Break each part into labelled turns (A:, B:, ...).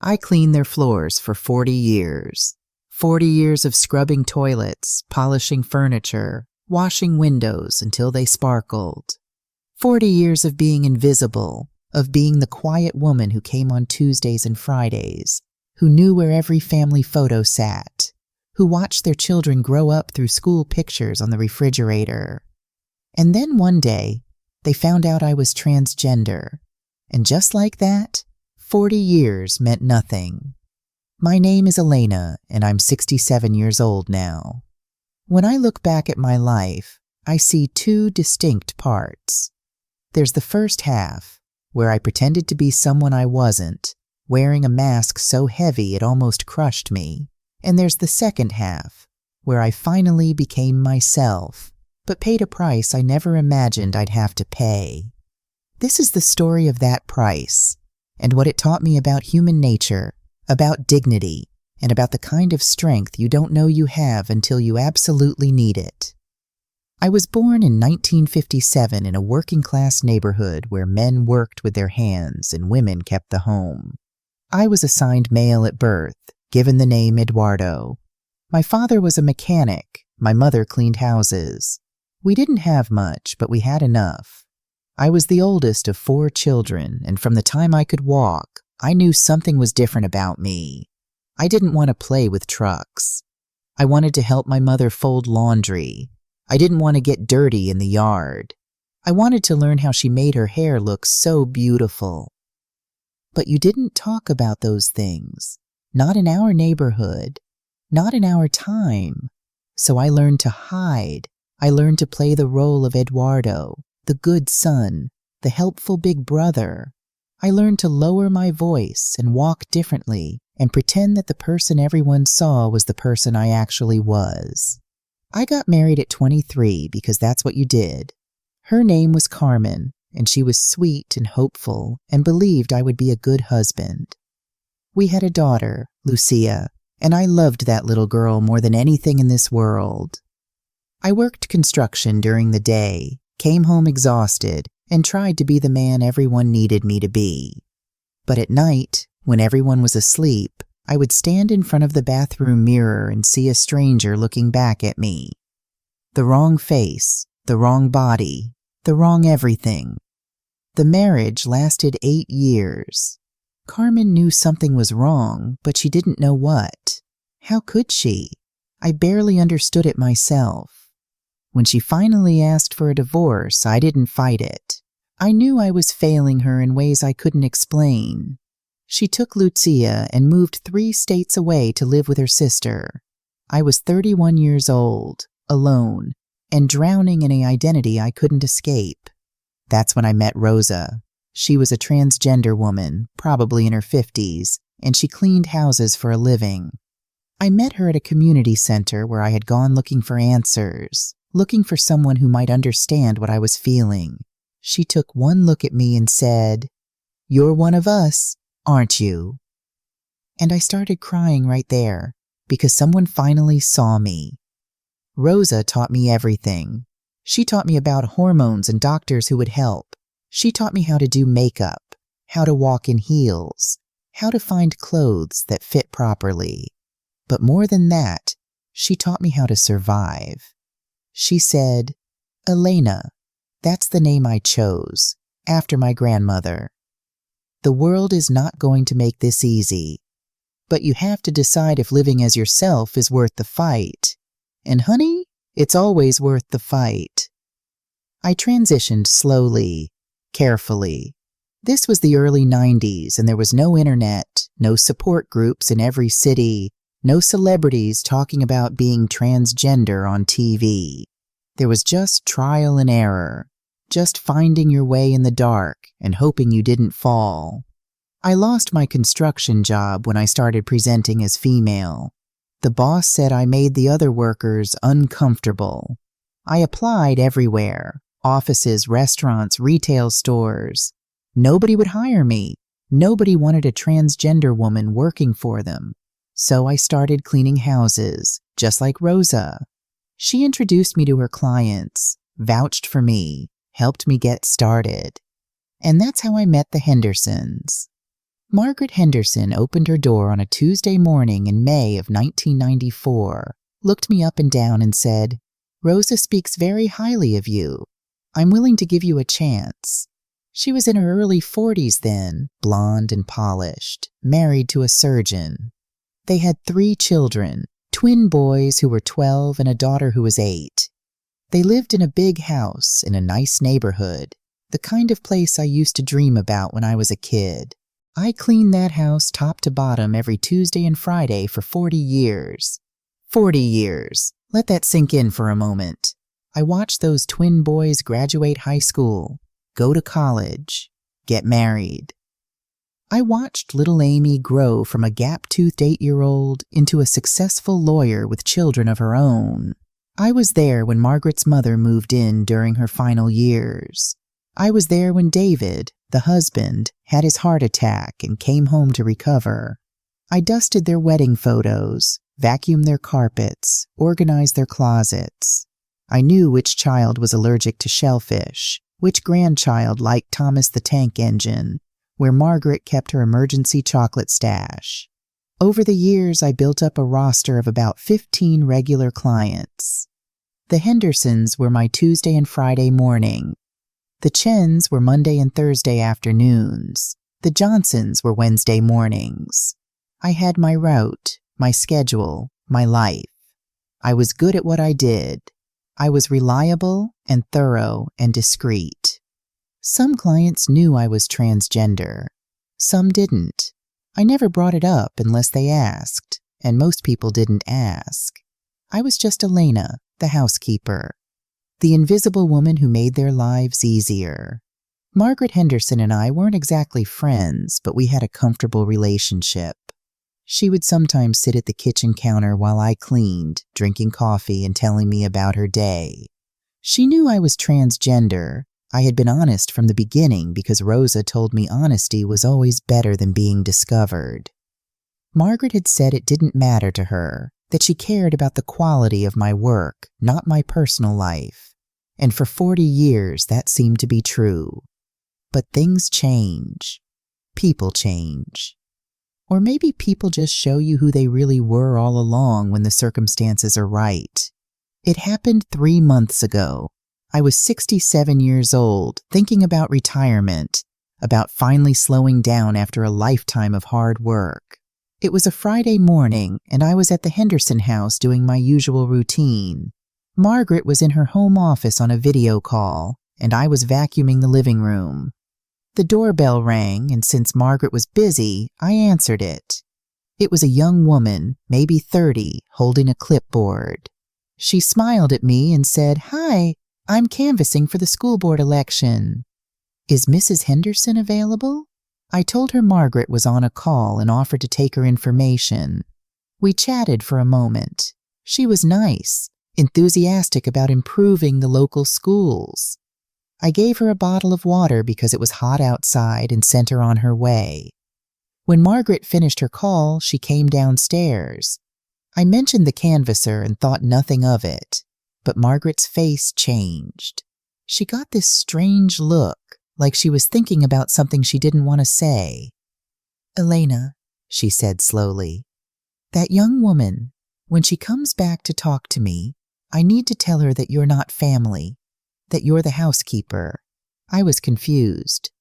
A: I cleaned their floors for 40 years. 40 years of scrubbing toilets, polishing furniture, washing windows until they sparkled. 40 years of being invisible, of being the quiet woman who came on Tuesdays and Fridays, who knew where every family photo sat, who watched their children grow up through school pictures on the refrigerator. And then one day, they found out I was transgender. And just like that, 40 years meant nothing. My name is Elena, and I'm 67 years old now. When I look back at my life, I see two distinct parts. There's the first half, where I pretended to be someone I wasn't, wearing a mask so heavy it almost crushed me. And there's the second half, where I finally became myself, but paid a price I never imagined I'd have to pay. This is the story of that price, and what it taught me about human nature, about dignity, and about the kind of strength you don't know you have until you absolutely need it. I was born in 1957 in a working-class neighborhood where men worked with their hands and women kept the home. I was assigned male at birth, given the name Eduardo. My father was a mechanic, my mother cleaned houses. We didn't have much, but we had enough. I was the oldest of 4 children, and from the time I could walk, I knew something was different about me. I didn't want to play with trucks. I wanted to help my mother fold laundry. I didn't want to get dirty in the yard. I wanted to learn how she made her hair look so beautiful. But you didn't talk about those things. Not in our neighborhood. Not in our time. So I learned to hide. I learned to play the role of Eduardo, the good son, the helpful big brother. I learned to lower my voice and walk differently and pretend that the person everyone saw was the person I actually was. I got married at 23 because that's what you did. Her name was Carmen, and she was sweet and hopeful and believed I would be a good husband. We had a daughter, Lucia, and I loved that little girl more than anything in this world. I worked construction during the day, came home exhausted, and tried to be the man everyone needed me to be. But at night, when everyone was asleep, I would stand in front of the bathroom mirror and see a stranger looking back at me. The wrong face, the wrong body, the wrong everything. The marriage lasted 8 years. Carmen knew something was wrong, but she didn't know what. How could she? I barely understood it myself. When she finally asked for a divorce, I didn't fight it. I knew I was failing her in ways I couldn't explain. She took Lucia and moved 3 states away to live with her sister. I was 31 years old, alone, and drowning in an identity I couldn't escape. That's when I met Rosa. She was a transgender woman, probably in her 50s, and she cleaned houses for a living. I met her at a community center where I had gone looking for answers, looking for someone who might understand what I was feeling. She took one look at me and said, "You're one of us, aren't you?" And I started crying right there, because someone finally saw me. Rosa taught me everything. She taught me about hormones and doctors who would help. She taught me how to do makeup, how to walk in heels, how to find clothes that fit properly. But more than that, she taught me how to survive. She said, "Elena, that's the name I chose, after my grandmother. The world is not going to make this easy, but you have to decide if living as yourself is worth the fight. And honey, it's always worth the fight." I transitioned slowly, carefully. This was the early 90s, and there was no internet, no support groups in every city, no celebrities talking about being transgender on TV. There was just trial and error, just finding your way in the dark and hoping you didn't fall. I lost my construction job when I started presenting as female. The boss said I made the other workers uncomfortable. I applied everywhere, offices, restaurants, retail stores. Nobody would hire me. Nobody wanted a transgender woman working for them. So I started cleaning houses, just like Rosa. She introduced me to her clients, vouched for me, helped me get started. And that's how I met the Hendersons. Margaret Henderson opened her door on a Tuesday morning in May of 1994, looked me up and down and said, "Rosa speaks very highly of you. I'm willing to give you a chance." She was in her early 40s then, blonde and polished, married to a surgeon. They had 3 children, twin boys who were 12 and a daughter who was 8. They lived in a big house in a nice neighborhood, the kind of place I used to dream about when I was a kid. I cleaned that house top to bottom every Tuesday and Friday for 40 years. 40 years. Let that sink in for a moment. I watched those twin boys graduate high school, go to college, get married. I watched little Amy grow from a gap-toothed 8-year-old into a successful lawyer with children of her own. I was there when Margaret's mother moved in during her final years. I was there when David, the husband, had his heart attack and came home to recover. I dusted their wedding photos, vacuumed their carpets, organized their closets. I knew which child was allergic to shellfish, which grandchild liked Thomas the Tank Engine, where Margaret kept her emergency chocolate stash. Over the years, I built up a roster of about 15 regular clients. The Hendersons were my Tuesday and Friday morning. The Chens were Monday and Thursday afternoons. The Johnsons were Wednesday mornings. I had my route, my schedule, my life. I was good at what I did. I was reliable and thorough and discreet. Some clients knew I was transgender. Some didn't. I never brought it up unless they asked, and most people didn't ask. I was just Elena, the housekeeper, the invisible woman who made their lives easier. Margaret Henderson and I weren't exactly friends, but we had a comfortable relationship. She would sometimes sit at the kitchen counter while I cleaned, drinking coffee and telling me about her day. She knew I was transgender. I had been honest from the beginning because Rosa told me honesty was always better than being discovered. Margaret had said it didn't matter to her, that she cared about the quality of my work, not my personal life. And for 40 years that seemed to be true. But things change. People change. Or maybe people just show you who they really were all along when the circumstances are right. It happened 3 months ago. I was 67 years old, thinking about retirement, about finally slowing down after a lifetime of hard work. It was a Friday morning, and I was at the Henderson house doing my usual routine. Margaret was in her home office on a video call, and I was vacuuming the living room. The doorbell rang, and since Margaret was busy, I answered it. It was a young woman, maybe 30, holding a clipboard. She smiled at me and said, "Hi, I'm canvassing for the school board election. Is Mrs. Henderson available?" I told her Margaret was on a call and offered to take her information. We chatted for a moment. She was nice, enthusiastic about improving the local schools. I gave her a bottle of water because it was hot outside and sent her on her way. When Margaret finished her call, she came downstairs. I mentioned the canvasser and thought nothing of it, but Margaret's face changed. She got this strange look, like she was thinking about something she didn't want to say. "Elena," she said slowly, "that young woman, when she comes back to talk to me, I need to tell her that you're not family, that you're the housekeeper." I was confused.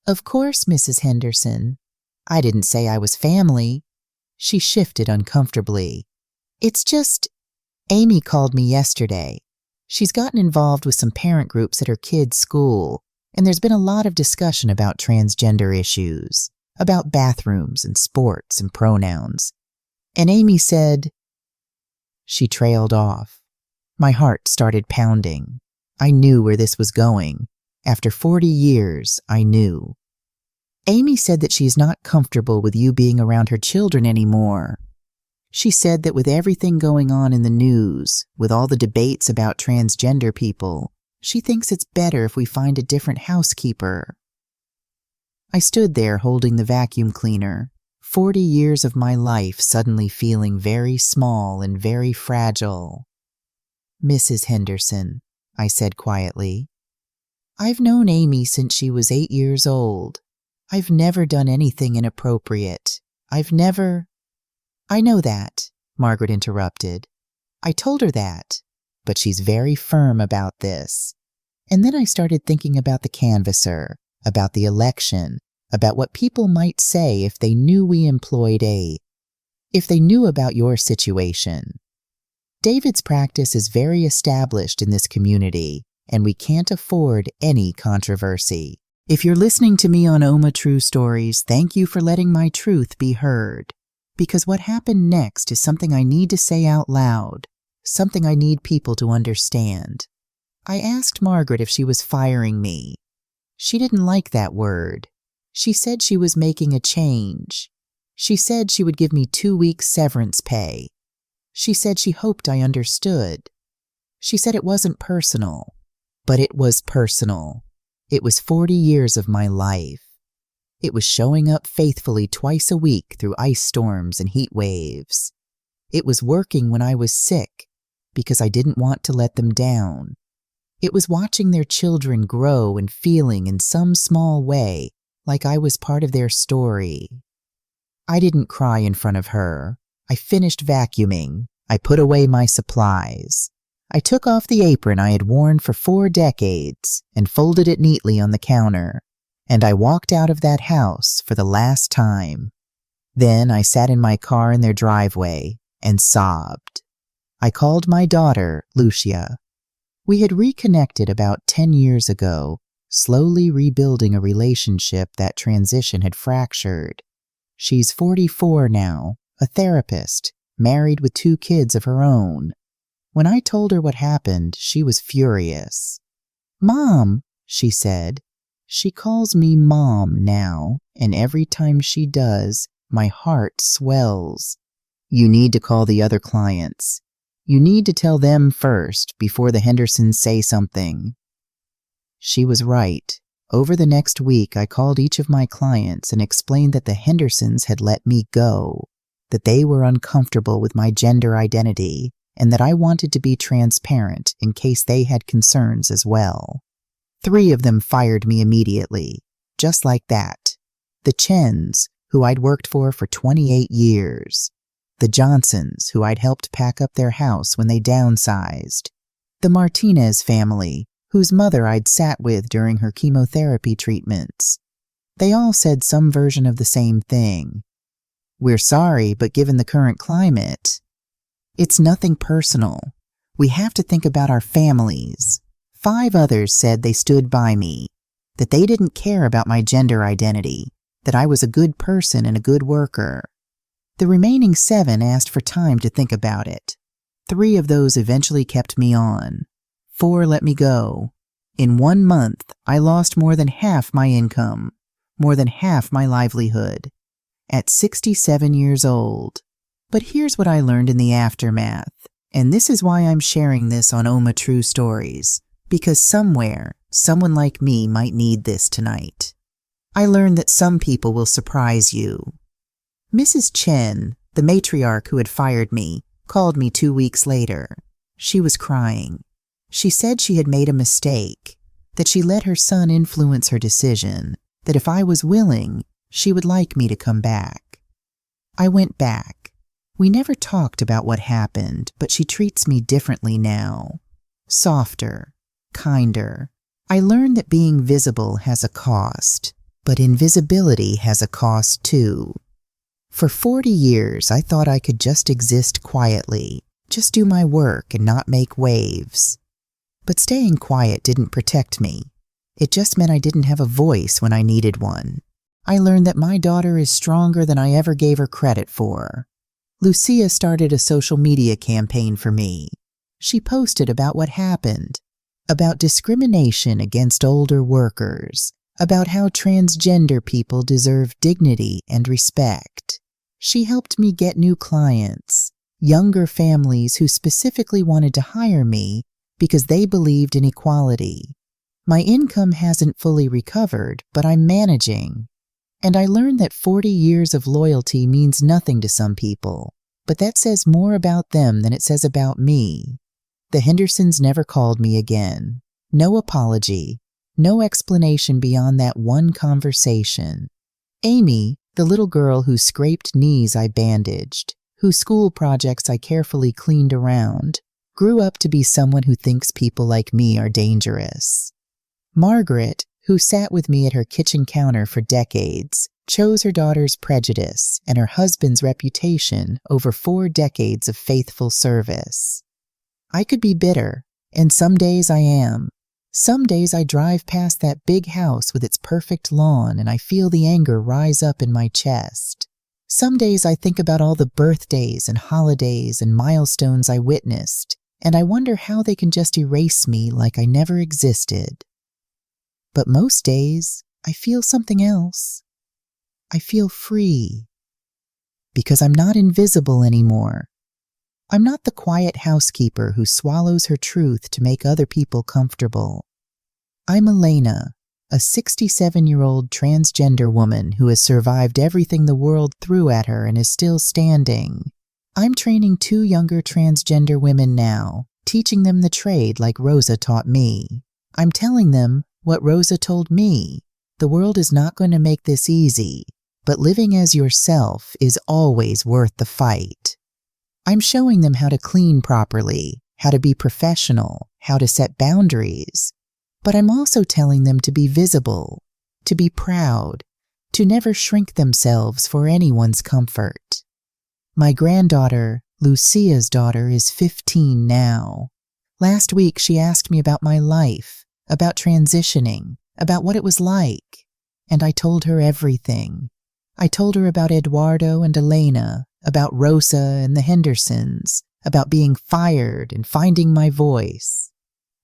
A: "Of course, Mrs. Henderson. I didn't say I was family." She shifted uncomfortably. "It's just, Amy called me yesterday. She's gotten involved with some parent groups at her kid's school, and there's been a lot of discussion about transgender issues, about bathrooms and sports and pronouns. And Amy said—" She trailed off. My heart started pounding. I knew where this was going. After 40 years, I knew. "Amy said that she's not comfortable with you being around her children anymore. She said that with everything going on in the news, with all the debates about transgender people, she thinks it's better if we find a different housekeeper." I stood there holding the vacuum cleaner, 40 years of my life suddenly feeling very small and very fragile. "Mrs. Henderson," I said quietly, "I've known Amy since she was 8 years old. I've never done anything inappropriate. I've never—" "I know that," Margaret interrupted. "I told her that, but she's very firm about this." And then I started thinking about the canvasser, about the election, about what people might say if they knew we employed if they knew about your situation. David's practice is very established in this community, and we can't afford any controversy. If you're listening to me on OMA True Stories, thank you for letting my truth be heard. Because what happened next is something I need to say out loud, something I need people to understand. I asked Margaret if she was firing me. She didn't like that word. She said she was making a change. She said she would give me 2 weeks severance pay. She said she hoped I understood. She said it wasn't personal, but it was personal. It was 40 years of my life. It was showing up faithfully twice a week through ice storms and heat waves. It was working when I was sick because I didn't want to let them down. It was watching their children grow and feeling in some small way like I was part of their story. I didn't cry in front of her. I finished vacuuming. I put away my supplies. I took off the apron I had worn for 4 decades and folded it neatly on the counter, and I walked out of that house for the last time. Then I sat in my car in their driveway and sobbed. I called my daughter, Lucia. We had reconnected about 10 years ago, slowly rebuilding a relationship that transition had fractured. She's 44 now, a therapist, married with 2 kids of her own. When I told her what happened, she was furious. "Mom," she said. She calls me Mom now, and every time she does, my heart swells. "You need to call the other clients. You need to tell them first before the Hendersons say something." She was right. Over the next week, I called each of my clients and explained that the Hendersons had let me go, that they were uncomfortable with my gender identity, and that I wanted to be transparent in case they had concerns as well. 3 of them fired me immediately, just like that. The Chens, who I'd worked for 28 years. The Johnsons, who I'd helped pack up their house when they downsized. The Martinez family, whose mother I'd sat with during her chemotherapy treatments. They all said some version of the same thing. "We're sorry, but given the current climate..." It's nothing personal. We have to think about our families. 5 others said they stood by me, that they didn't care about my gender identity, that I was a good person and a good worker. The remaining 7 asked for time to think about it. 3 of those eventually kept me on. 4 let me go. In 1 month, I lost more than half my income, more than half my livelihood, at 67 years old. But here's what I learned in the aftermath, and this is why I'm sharing this on OMA True Stories, because somewhere, someone like me might need this tonight. I learned that some people will surprise you. Mrs. Chen, the matriarch who had fired me, called me 2 weeks later. She was crying. She said she had made a mistake, that she let her son influence her decision, that if I was willing, she would like me to come back. I went back. We never talked about what happened, but she treats me differently now. Softer, kinder. I learned that being visible has a cost, but invisibility has a cost too. For 40 years, I thought I could just exist quietly, just do my work and not make waves. But staying quiet didn't protect me. It just meant I didn't have a voice when I needed one. I learned that my daughter is stronger than I ever gave her credit for. Lucia started a social media campaign for me. She posted about what happened, about discrimination against older workers, about how transgender people deserve dignity and respect. She helped me get new clients, younger families who specifically wanted to hire me because they believed in equality. My income hasn't fully recovered, but I'm managing. And I learned that 40 years of loyalty means nothing to some people, but that says more about them than it says about me. The Hendersons never called me again. No apology, no explanation beyond that one conversation. Amy, the little girl whose scraped knees I bandaged, whose school projects I carefully cleaned around, grew up to be someone who thinks people like me are dangerous. Margaret, who sat with me at her kitchen counter for decades, chose her daughter's prejudice and her husband's reputation over 4 decades of faithful service. I could be bitter, and some days I am. Some days I drive past that big house with its perfect lawn and I feel the anger rise up in my chest. Some days I think about all the birthdays and holidays and milestones I witnessed, and I wonder how they can just erase me like I never existed. But most days, I feel something else. I feel free. Because I'm not invisible anymore. I'm not the quiet housekeeper who swallows her truth to make other people comfortable. I'm Elena, a 67-year-old transgender woman who has survived everything the world threw at her and is still standing. I'm training 2 younger transgender women now, teaching them the trade like Rosa taught me. I'm telling them what Rosa told me. The world is not going to make this easy, but living as yourself is always worth the fight. I'm showing them how to clean properly, how to be professional, how to set boundaries. But I'm also telling them to be visible, to be proud, to never shrink themselves for anyone's comfort. My granddaughter, Lucia's daughter, is 15 now. Last week she asked me about my life, about transitioning, about what it was like, and I told her everything. I told her about Eduardo and Elena, about Rosa and the Hendersons, about being fired and finding my voice.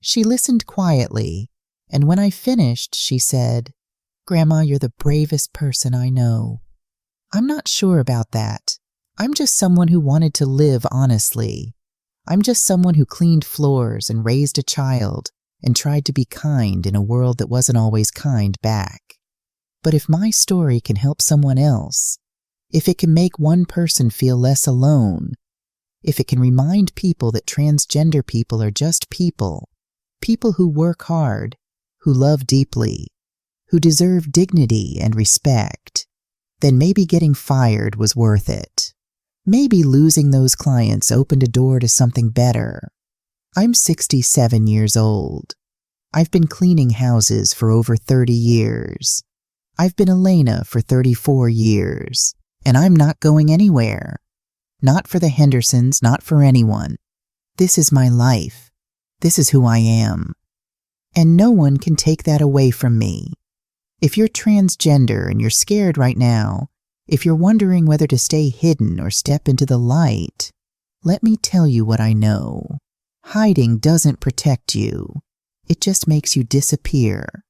A: She listened quietly, and when I finished, she said, "Grandma, you're the bravest person I know." I'm not sure about that. I'm just someone who wanted to live honestly. I'm just someone who cleaned floors and raised a child and tried to be kind in a world that wasn't always kind back. But if my story can help someone else, if it can make one person feel less alone, if it can remind people that transgender people are just people, people who work hard, who love deeply, who deserve dignity and respect, then maybe getting fired was worth it. Maybe losing those clients opened a door to something better. I'm 67 years old. I've been cleaning houses for over 30 years. I've been Elena for 34 years, and I'm not going anywhere. Not for the Hendersons, not for anyone. This is my life. This is who I am. And no one can take that away from me. If you're transgender and you're scared right now, if you're wondering whether to stay hidden or step into the light, let me tell you what I know. Hiding doesn't protect you. It just makes you disappear.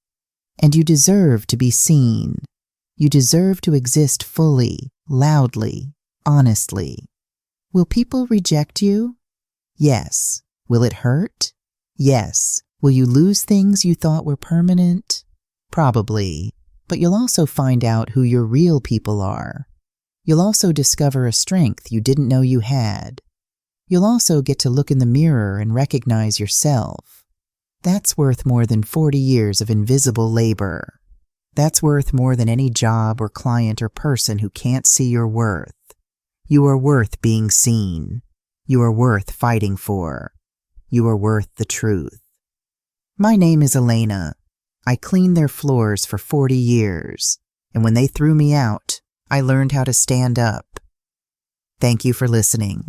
A: And you deserve to be seen. You deserve to exist fully, loudly, honestly. Will people reject you? Yes. Will it hurt? Yes. Will you lose things you thought were permanent? Probably. But you'll also find out who your real people are. You'll also discover a strength you didn't know you had. You'll also get to look in the mirror and recognize yourself. That's worth more than 40 years of invisible labor. That's worth more than any job or client or person who can't see your worth. You are worth being seen. You are worth fighting for. You are worth the truth. My name is Elena. I cleaned their floors for 40 years, and when they threw me out, I learned how to stand up. Thank you for listening.